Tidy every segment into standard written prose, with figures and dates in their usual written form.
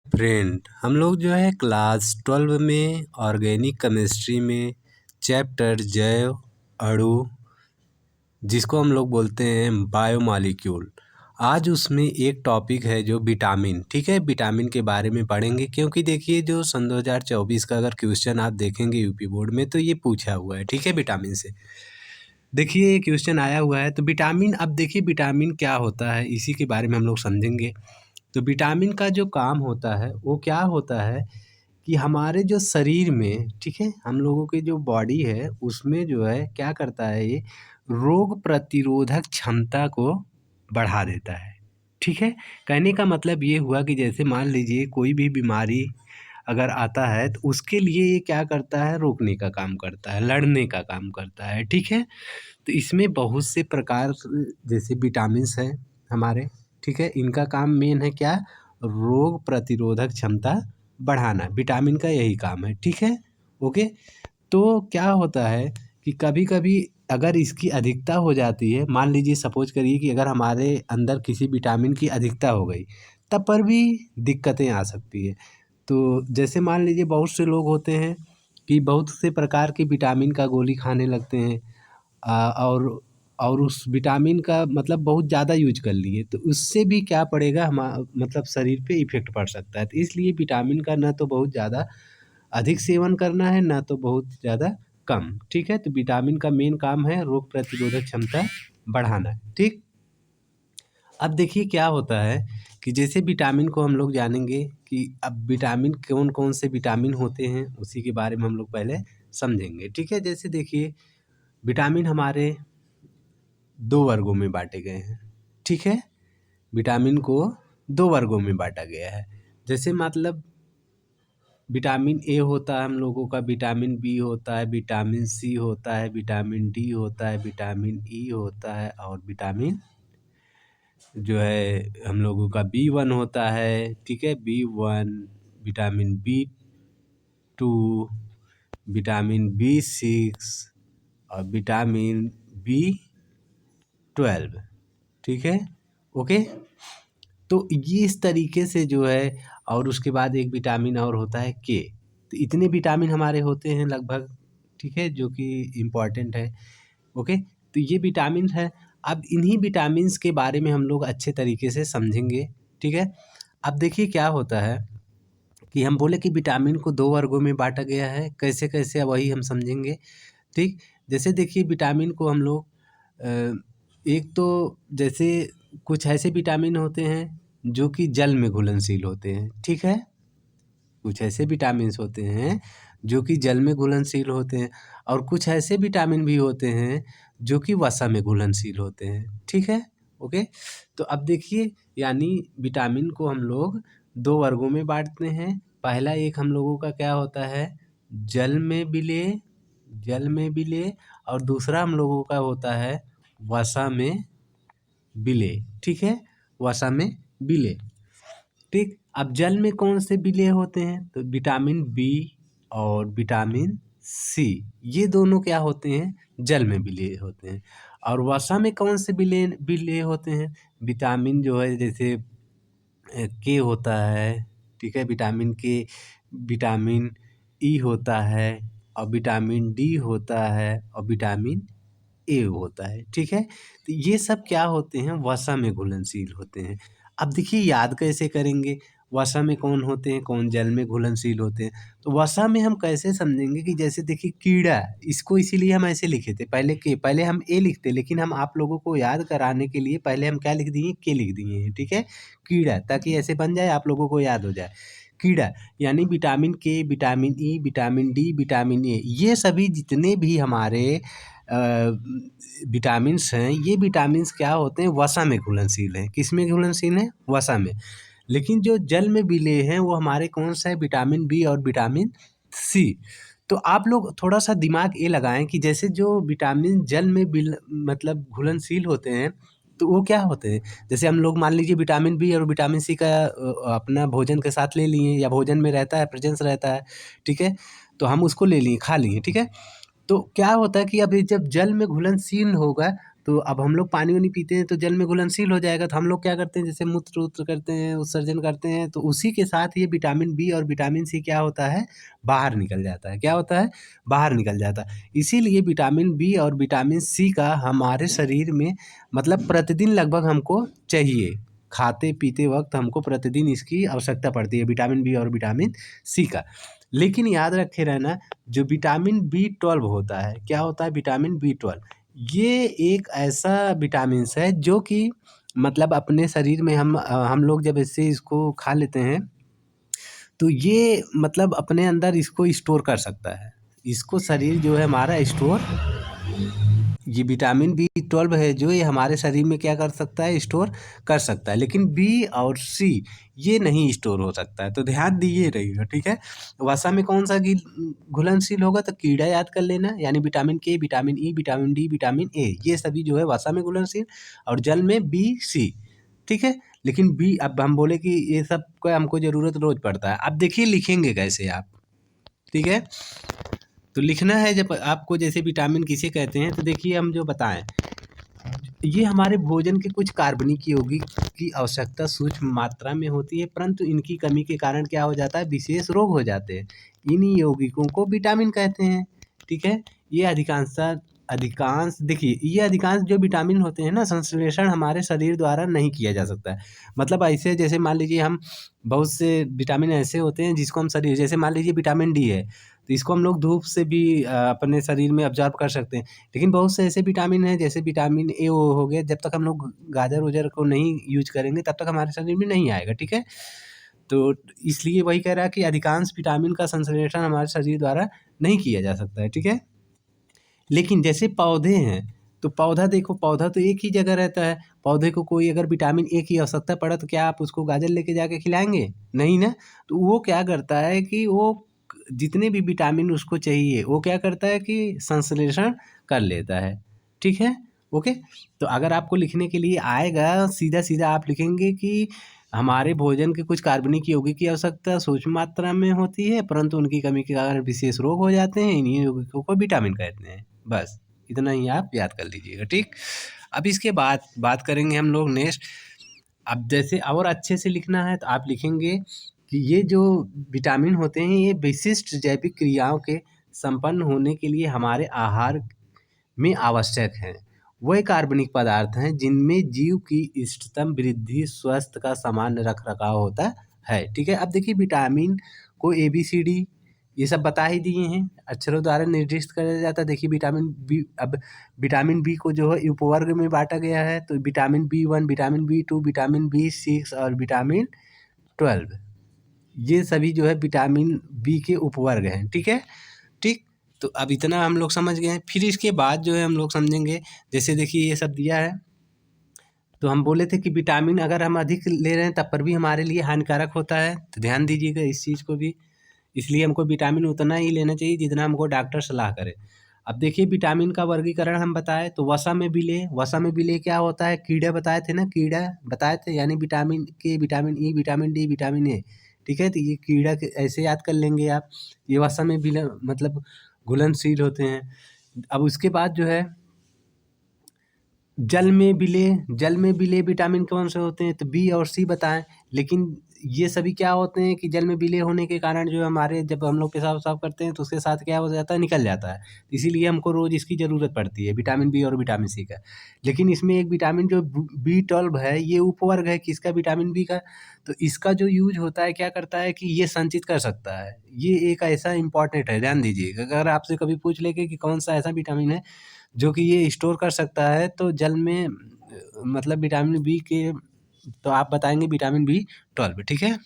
Friend, हम लोग जो है क्लास 12 में ऑर्गेनिक केमिस्ट्री में चैप्टर जैव अणु, जिसको हम लोग बोलते हैं बायोमॉलिक्यूल। आज उसमें एक टॉपिक है जो विटामिन, ठीक है, विटामिन के बारे में पढ़ेंगे। क्योंकि देखिए, जो सन 2024 का अगर क्वेश्चन आप देखेंगे यूपी बोर्ड में, तो ये पूछा हुआ है, ठीक है, विटामिन से। देखिए, ये क्वेश्चन आया हुआ है। तो विटामिन, अब देखिए विटामिन क्या होता है, इसी के बारे में हम लोग समझेंगे। तो विटामिन का जो काम होता है वो क्या होता है कि हमारे जो शरीर में, ठीक है, हम लोगों की जो बॉडी है उसमें जो है क्या करता है, ये रोग प्रतिरोधक क्षमता को बढ़ा देता है। ठीक है, कहने का मतलब ये हुआ कि जैसे मान लीजिए कोई भी बीमारी अगर आता है तो उसके लिए ये क्या करता है, रोकने का काम करता है, लड़ने का काम करता है। ठीक है, तो इसमें बहुत से प्रकार जैसे विटामिन्स हैं हमारे, ठीक है, इनका काम मेन है क्या, रोग प्रतिरोधक क्षमता बढ़ाना। विटामिन का यही काम है, ठीक है, ओके। तो क्या होता है कि कभी कभी अगर इसकी अधिकता हो जाती है, मान लीजिए सपोज करिए कि अगर हमारे अंदर किसी विटामिन की अधिकता हो गई, तब पर भी दिक्कतें आ सकती है। तो जैसे मान लीजिए बहुत से लोग होते हैं कि बहुत से प्रकार की विटामिन का गोली खाने लगते हैं, और उस विटामिन का मतलब बहुत ज़्यादा यूज कर लिए, तो उससे भी क्या पड़ेगा, मतलब शरीर पे इफ़ेक्ट पड़ सकता है। तो इसलिए विटामिन का ना तो बहुत ज़्यादा अधिक सेवन करना है, ना तो बहुत ज़्यादा कम। ठीक है, तो विटामिन का मेन काम है रोग प्रतिरोधक क्षमता बढ़ाना, ठीक। अब देखिए क्या होता है कि जैसे विटामिन को हम लोग जानेंगे कि अब विटामिन कौन कौन से विटामिन होते हैं, उसी के बारे में हम लोग पहले समझेंगे। ठीक है, जैसे देखिए विटामिन हमारे 2 वर्गों में बाँटे गए हैं, ठीक है? विटामिन को 2 वर्गों में बाँटा गया है। जैसे मतलब विटामिन ए होता है हम लोगों का, विटामिन बी होता है, विटामिन सी होता है, विटामिन डी होता है, विटामिन ई होता है, और विटामिन जो है हम लोगों का बी1 होता है, ठीक है? बी1, विटामिन बी2, विटामिन बी6 और विटामिन बी12, ठीक है? ओके? तो ये इस तरीके से जो है, और उसके बाद एक विटामिन और होता है के। तो इतने विटामिन हमारे होते हैं लगभग, ठीक है, जो कि इम्पॉर्टेंट है। ओके, तो ये विटामिन है। अब इन्हीं विटामिन्स के बारे में हम लोग अच्छे तरीके से समझेंगे, ठीक है। अब देखिए क्या होता है कि हम बोले कि विटामिन को 2 वर्गों में बाँटा गया है, कैसे-कैसे वही हम समझेंगे, ठीक। जैसे देखिए विटामिन को हम लोग एक तो जैसे कुछ ऐसे विटामिन होते हैं जो कि जल में घुलनशील होते हैं, ठीक है? कुछ ऐसे विटामिन्स होते हैं जो कि जल में घुलनशील होते हैं, और कुछ ऐसे विटामिन भी होते हैं जो कि वसा में घुलनशील होते हैं, ठीक है? ओके? तो अब देखिए, यानी विटामिन को हम लोग 2 वर्गों में बाँटते हैं। पहला एक हम लोगों का क्या होता है, जल में विलेय, जल में विलेय, और दूसरा हम लोगों का होता है वसा में विलेय, ठीक है? वसा में विलेय, ठीक। अब जल में कौन से विलेय होते हैं, तो विटामिन बी और विटामिन सी, ये दोनों क्या होते हैं, जल में विलेय होते हैं। और वसा में कौन से विलेय विलेय होते हैं, विटामिन जो है जैसे के होता है, ठीक है, विटामिन के, विटामिन ई होता है, और विटामिन डी होता है, और विटामिन ए होता है, ठीक है? तो ये सब क्या होते हैं, वसा में घुलनशील होते हैं। अब देखिए याद कैसे करेंगे, वसा में कौन होते हैं, कौन जल में घुलनशील होते हैं। तो वसा में हम कैसे समझेंगे कि जैसे देखिए कीड़ा, इसको इसीलिए हम ऐसे लिखे थे, पहले हम ए लिखते, लेकिन हम आप लोगों को याद कराने के लिए पहले हम क्या लिख दिए, के लिख दिए हैं, ठीक है? कीड़ा, ताकि ऐसे बन जाए, आप लोगों को याद हो जाए। कीड़ा यानी विटामिन के, vitamin E, vitamin D, vitamin A, ये सभी जितने भी हमारे अ, विटामिन्स हैं, ये विटामिन्स क्या होते हैं, वसा में घुलनशील हैं। किस में घुलनशील हैं, वसा में। लेकिन जो जल में विलेय हैं वो हमारे कौन सा है, विटामिन बी और विटामिन सी। तो आप लोग थोड़ा सा दिमाग ये लगाएं कि जैसे जो विटामिन जल में मतलब घुलनशील होते हैं, तो वो क्या होते हैं, जैसे हम लोग मान लीजिए विटामिन बी और विटामिन सी का अपना भोजन के साथ ले लिए, या भोजन में रहता है, प्रेजेंस रहता है, ठीक है, तो हम उसको ले लिए, खा लिए, ठीक है। तो क्या होता है कि अब ये जब जल में घुलनशील होगा, तो अब हम लोग पानी वानी पीते हैं तो जल में घुलनशील हो जाएगा, तो हम लोग क्या करते हैं जैसे मूत्र-वूत्र करते हैं, उत्सर्जन करते हैं, तो उसी के साथ ये विटामिन बी और विटामिन सी क्या होता है, बाहर निकल जाता है। क्या होता है? बाहर निकल जाता है। इसीलिए विटामिन बी और विटामिन सी का हमारे शरीर में मतलब प्रतिदिन लगभग हमको चाहिए। खाते-पीते वक़्त हमको प्रतिदिन इसकी आवश्यकता पड़ती है, विटामिन बी और विटामिन सी का। लेकिन याद रखे रहना, जो विटामिन बी12 होता है, क्या होता है विटामिन बी12? ये एक ऐसा विटामिन्स है जो कि मतलब अपने शरीर में हम लोग जब ऐसे इसको खा लेते हैं, तो ये मतलब अपने अंदर इसको स्टोर कर सकता है। इसको शरीर जो है हमारा स्टोर ये विटामिन बी12 है जो ये हमारे शरीर में क्या कर सकता है, स्टोर कर सकता है। लेकिन बी और सी ये नहीं स्टोर हो सकता है, तो ध्यान दिए रहिएगा, ठीक है। वसा में कौन सा घुलनशील होगा, तो कीड़ा याद कर लेना, यानी विटामिन के, vitamin E, vitamin D, vitamin A, ये सभी जो है वसा में घुलनशील, और जल में बी सी, ठीक है। लेकिन बी अब हम बोले कि ये सब का हमको जरूरत रोज पड़ता है। अब देखिए लिखेंगे कैसे आप, ठीक है। तो लिखना है जब आपको जैसे विटामिन किसे कहते हैं, तो देखिए हम जो बताएं, ये हमारे भोजन के कुछ कार्बनिक यौगिक की आवश्यकता सूक्ष्म मात्रा में होती है, परंतु इनकी कमी के कारण क्या हो जाता है, विशेष रोग हो जाते हैं। इन यौगिकों को विटामिन कहते हैं, ठीक है। ये अधिकांश देखिए, ये अधिकांश जो विटामिन होते हैं ना, संश्लेषण हमारे शरीर द्वारा नहीं किया जा सकता है। मतलब ऐसे जैसे मान लीजिए हम बहुत से विटामिन ऐसे होते हैं जिसको हम शरीर, जैसे मान लीजिए विटामिन डी है, तो इसको हम लोग धूप से भी अपने शरीर में ऑब्ज़र्व कर सकते हैं। लेकिन बहुत से ऐसे विटामिन हैं जैसे विटामिन ए हो गया, जब तक हम लोग गाजर-वाजर को नहीं यूज़ करेंगे तब तक हमारे शरीर में नहीं आएगा, ठीक है? तो इसलिए वही कह रहा है कि अधिकांश विटामिन का संश्लेषण हमारे शरीर द्वारा नहीं किया जा सकता है, ठीक है? लेकिन जैसे पौधे हैं, तो पौधा देखो, पौधा तो एक ही जगह रहता है। पौधे को कोई अगर विटामिन ए की आवश्यकता पड़ा तो क्या आप उसको गाजर लेके जाके खिलाएँगे? नहीं ना। तो वो क्या करता है कि वो जितने भी विटामिन उसको चाहिए, वो क्या करता है कि संश्लेषण कर लेता है। ठीक है? ओके? तो अगर आपको लिखने के लिए आएगा, सीधा-सीधा आप लिखेंगे कि हमारे भोजन के कुछ कार्बनिक यौगिक की आवश्यकता सूक्ष्म मात्रा में होती है, परंतु उनकी कमी के कारण विशेष रोग हो जाते हैं। इन्हीं यौगिकों को विटामिन कहते हैं। बस, इतना ही आप याद कर लीजिएगा, ठीक? अब इसके बाद बात करेंगे हम लोग नेक्स्ट। अब जैसे और अच्छे से लिखना है तो आप लिखेंगे कि ये जो विटामिन होते हैं, ये विशिष्ट जैविक क्रियाओं के संपन्न होने के लिए हमारे आहार में आवश्यक हैं। वह कार्बनिक पदार्थ हैं जिनमें जीव की इष्टतम वृद्धि, स्वास्थ्य का सामान्य रख-रखाव होता है। ठीक है? अब देखिए विटामिन को ए-बी-सी-डी ये सब बता ही दिए हैं, अक्षरों द्वारा निर्दिष्ट किया जाता है। देखिए विटामिन बी, अब विटामिन बी को जो है उपवर्ग में बाँटा गया है, तो vitamin B1, vitamin बी2, vitamin B6 और विटामिन 12, ये सभी जो है विटामिन बी के उपवर्ग हैं, ठीक है? ठीक? तो अब इतना हम लोग समझ गए हैं। फिर इसके बाद जो है हम लोग समझेंगे, जैसे देखिए ये सब दिया है, तो हम बोले थे कि विटामिन अगर हम अधिक ले रहे हैं तब पर भी हमारे लिए हानिकारक होता है, तो ध्यान दीजिएगा इस चीज़ को भी। इसलिए हमको विटामिन उतना ही लेना चाहिए जितना हमको डॉक्टर सलाह करे। अब देखिए विटामिन का वर्गीकरण हम बताए तो वसा में विलेय, वसा में विलेय क्या होता है, कीड़े बताए थे ना, कीड़ा बताए थे, यानी विटामिन के, vitamin E, vitamin D, vitamin A, ठीक है। तो ये कीड़ा के ऐसे याद कर लेंगे आप, ये वसा में विलय मतलब घुलनशील होते हैं। अब उसके बाद जो है जल में विलेय विटामिन कौन से होते हैं, तो बी और सी बताएं। लेकिन ये सभी क्या होते हैं कि जल में विलेय होने के कारण जो हमारे, जब हम लोग पेशाब वसाब करते हैं तो उसके साथ क्या हो जाता है, निकल जाता है। इसीलिए हमको रोज़ इसकी ज़रूरत पड़ती है, विटामिन बी और विटामिन सी का। लेकिन इसमें एक विटामिन जो बी12 है, ये उपवर्ग है किसका, विटामिन बी का। तो इसका जो यूज होता है, क्या करता है कि ये संचित कर सकता है। ये एक ऐसा इम्पॉर्टेंट है, ध्यान दीजिएगा। अगर आपसे कभी पूछ लेंगे कि कौन सा ऐसा विटामिन है जो कि ये स्टोर कर सकता है, तो जल में मतलब विटामिन बी के, तो आप बताएँगे विटामिन बी12, ठीक है?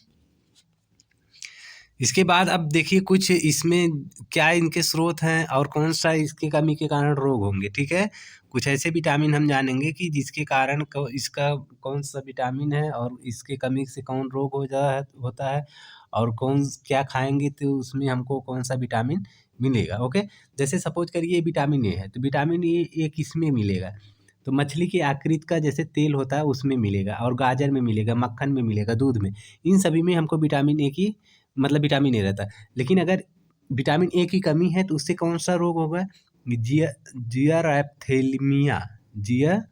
इसके बाद अब देखिए कुछ इसमें क्या इनके स्रोत हैं और कौन-सा इसकी कमी के कारण रोग होंगे, ठीक है? कुछ ऐसे विटामिन हम जानेंगे कि जिसके कारण इसका कौन-सा विटामिन है और इसके कमी से कौन रोग होता है, और क्या खाएँगे तो उसमें हमको कौन-सा विटामिन मिलेगा, ओके? जैसे सपोज़ करिए विटामिन ए है, तो विटामिन ए किसमें मिलेगा? तो मछली की आकृति का जैसे तेल होता है उसमें मिलेगा, और गाजर में मिलेगा, मक्खन में मिलेगा, दूध में। इन सभी में हमको विटामिन ए की मतलब विटामिन ए रहता है। लेकिन अगर विटामिन ए की कमी है तो उससे कौन-सा रोग होगा? जिया जियारैप्थेलमिया जिया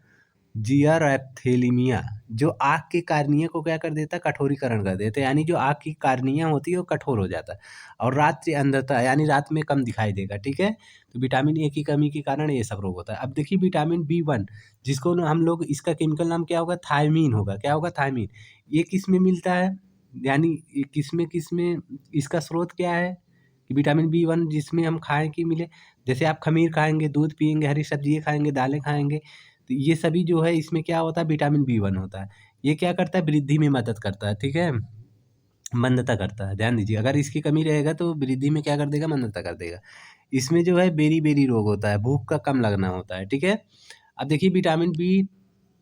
जियारेप्थेलिमिया जो आँख की कार्निया को क्या कर देता है, कठोरीकरण कर देता है, यानी जो आँख की कार्निया होती है वो कठोर हो जाता है और रात्रि अंधता यानी रात में कम दिखाई देगा, ठीक है। तो विटामिन ए की कमी के कारण ये सब रोग होता है। अब देखिए विटामिन बी 1 जिसको ना हम लोग इसका केमिकल नाम क्या होगा, थायमीन होगा। क्या होगा, थायमीन। ये किस में मिलता है, यानी ये किस में इसका स्रोत क्या है कि विटामिन बी 1 जिसमें हम खाएं कि मिले, जैसे आप खमीर खाएंगे, दूध पियेंगे, हरी सब्जियाँ खाएंगे, दालें खाएंगे, तो ये सभी जो है इसमें क्या होता है, विटामिन बी 1 होता है। ये क्या करता है, वृद्धि में मदद करता है, ठीक है, मंदता करता है। ध्यान दीजिए, अगर इसकी कमी रहेगा तो वृद्धि में क्या कर देगा, मंदता कर देगा। इसमें जो है बेरी-बेरी रोग होता है, भूख का कम लगना होता है, ठीक है। अब देखिए विटामिन बी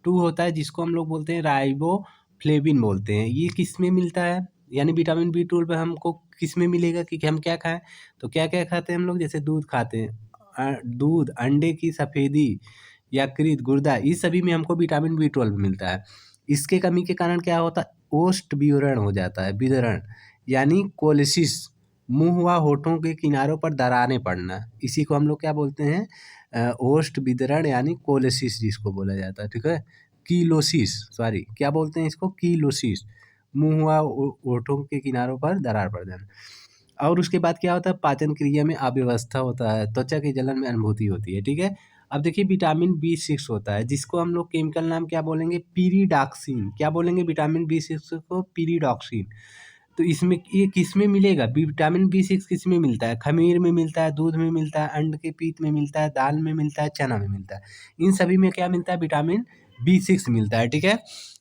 2 होता है जिसको हम लोग बोलते हैं राइबोफ्लेविन बोलते हैं। ये किस में मिलता है, यानी विटामिन बी 12 हमको किस में मिलेगा कि हम क्या खाएँ, तो क्या-क्या खाते हैं हम लोग, जैसे दूध खाते हैं, दूध, अंडे की सफ़ेदी, यकृत, गुर्दा, इस सभी में हमको विटामिन बी 12 मिलता है। इसके कमी के कारण क्या होता है, ओष्ठ विवरण हो जाता है, विदरण, यानी कोलिसिस, मुँह व होठों के किनारों पर दरारें पड़ना, इसी को हम लोग क्या बोलते हैं, ओष्ठ विदरण यानी कोलिसिस जिसको बोला जाता है, ठीक है। कीलोसिस, सॉरी क्या बोलते हैं इसको, कीलोसिस, मुँह व होठों के किनारों पर दरार पड़ जाना। और उसके बाद क्या होता है, पाचन क्रिया में अव्यवस्था होता है, त्वचा की जलन में अनुभूति होती है, ठीक है। अब देखिए विटामिन बी 6 होता है जिसको हम लोग केमिकल नाम क्या बोलेंगे, पीरिडॉक्सिन। क्या बोलेंगे, विटामिन बी 6 को पीरिडॉक्सिन। तो इसमें ये किस में मिलेगा, विटामिन बी 6 किस में मिलता है, खमीर में मिलता है, दूध में मिलता है, अंड के पीत में मिलता है, दाल में मिलता है, चना में मिलता है। इन सभी में क्या मिलता है, विटामिन बी 6 मिलता है, ठीक है।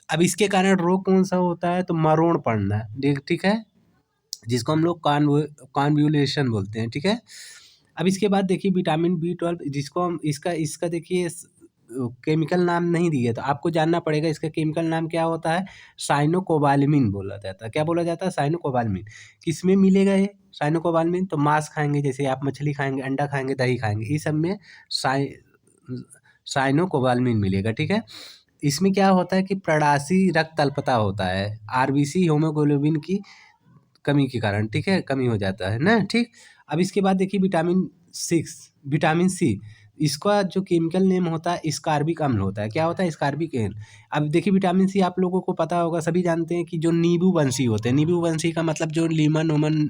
अब इसके कारण रोग कौन सा होता है, तो मरोड़ पड़ना, ठीक है, जिसको हम लोग कॉन्वुलेशन बोलते हैं, ठीक है। अब इसके बाद देखिए विटामिन बी 12 जिसको हम इसका इसका देखिए केमिकल नाम नहीं दिए, तो आपको जानना पड़ेगा इसका केमिकल नाम क्या होता है, साइनोकोबालामिन बोला जाता है। क्या बोला जाता है, साइनोकोबालामिन। किस में मिलेगा ये साइनोकोबालामिन, तो मांस खाएंगे, जैसे आप मछली खाएंगे, अंडा खाएंगे, दही खाएंगे, इस सब में साइ साइनोकोबालामिन मिलेगा, ठीक है। इसमें क्या होता है कि प्रवासी रक्त अल्पता होता है, आरबीसी हीमोग्लोबिन की कमी के कारण, ठीक है, कमी हो जाता है ना, ठीक। अब इसके बाद देखिए विटामिन सी, इसका जो केमिकल नेम होता है स्कारबिक अम्ल होता है। क्या होता है, स्कारबिक अम्ल। अब देखिए विटामिन सी आप लोगों को पता होगा, सभी जानते हैं कि जो नींबू-बंसी होते हैं, नींबू-बंसी का मतलब जो लीमन-उमन,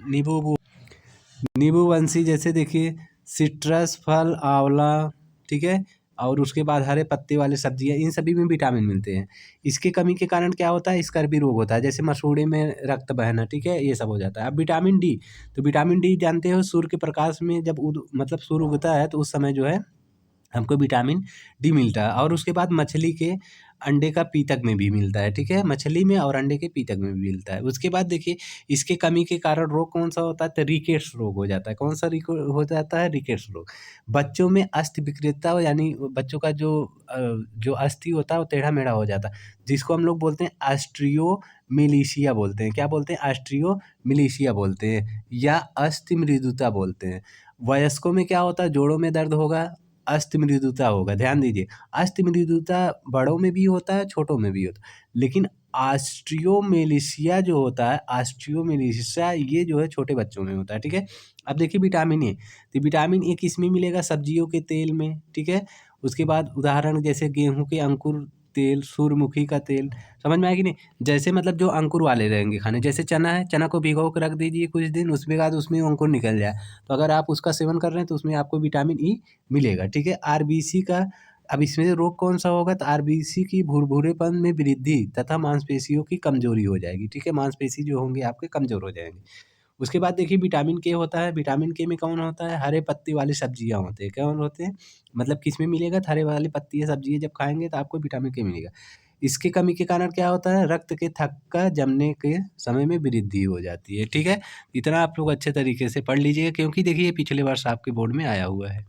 नींबू-बंसी, जैसे देखिए सिट्रस फल, आंवला, ठीक है, और उसके बाद हरे पत्ते वाले सब्जियाँ, इन सभी में विटामिन मिलते हैं। इसके कमी के कारण क्या होता है, स्कर्वी रोग होता है, जैसे मसूड़े में रक्त बहना, ठीक है, ये सब हो जाता है। अब विटामिन डी, तो विटामिन डी जानते हो सूर्य के प्रकाश में जब मतलब सूर्य उगता है तो उस समय जो है हमको विटामिन डी मिलता है। और उसके बाद मछली के अंडे का पीतक में भी मिलता है, ठीक है, मछली में और अंडे के पीतक में भी मिलता है। उसके बाद देखिए इसके कमी के कारण रोग कौन सा होता है, तो रिकेट्स रोग हो जाता है। कौन सा हो जाता है, रिकेट्स रोग। बच्चों में अस्थि विकृतता, यानी बच्चों का जो अस्थि होता है वो टेढ़ा-मेढ़ा हो जाता है, जिसको हम लोग बोलते हैं ऑस्टियोमेलेशिया बोलते हैं। क्या बोलते हैं, ऑस्टियोमेलेशिया बोलते हैं या अस्थि मृदुता बोलते हैं। वयस्कों में क्या होता है, जोड़ों में दर्द होगा, अस्थि मृदुता होगा। ध्यान दीजिए, अस्थि मृदुता बड़ों में भी होता है, छोटों में भी होता है, लेकिन ऑस्टियोमेलेशिया जो होता है, ऑस्टियोमेलेशिया ये जो है छोटे बच्चों में होता है, ठीक है। अब देखिए विटामिन ए, तो विटामिन ए किस में मिलेगा, सब्जियों के तेल में, ठीक है। उसके बाद उदाहरण जैसे गेहूँ के अंकुर तेल, सूर्यमुखी का तेल, समझ में आया कि नहीं। जैसे मतलब जो अंकुर वाले रहेंगे खाने, जैसे चना है, चना को भिगो के रख दीजिए कुछ दिन, उसके बाद उसमें अंकुर निकल जाए, तो अगर आप उसका सेवन कर रहे हैं तो उसमें आपको विटामिन ई मिलेगा, ठीक है। आरबीसी का, अब इसमें से रोग कौन सा होगा, तो आरबीसी की भुरभुरेपन में वृद्धि तथा मांसपेशियों की कमजोरी हो जाएगी, ठीक है, मांसपेशी जो होंगे आपके कमजोर हो जाएंगे। उसके बाद देखिए विटामिन के होता है, विटामिन के में कौन होता है, हरे पत्ते वाली सब्जियां होते हैं। कौन होते हैं, मतलब किस में मिलेगा, तो हरे वाली पत्ती सब्जियां जब खाएंगे तो आपको विटामिन के मिलेगा। इसके कमी के कारण क्या होता है, रक्त के थक्का जमने के समय में वृद्धि हो जाती है, ठीक है। इतना आप लोग अच्छे तरीके से पढ़ लीजिएगा, क्योंकि देखिए पिछले वर्ष आपके बोर्ड में आया हुआ है।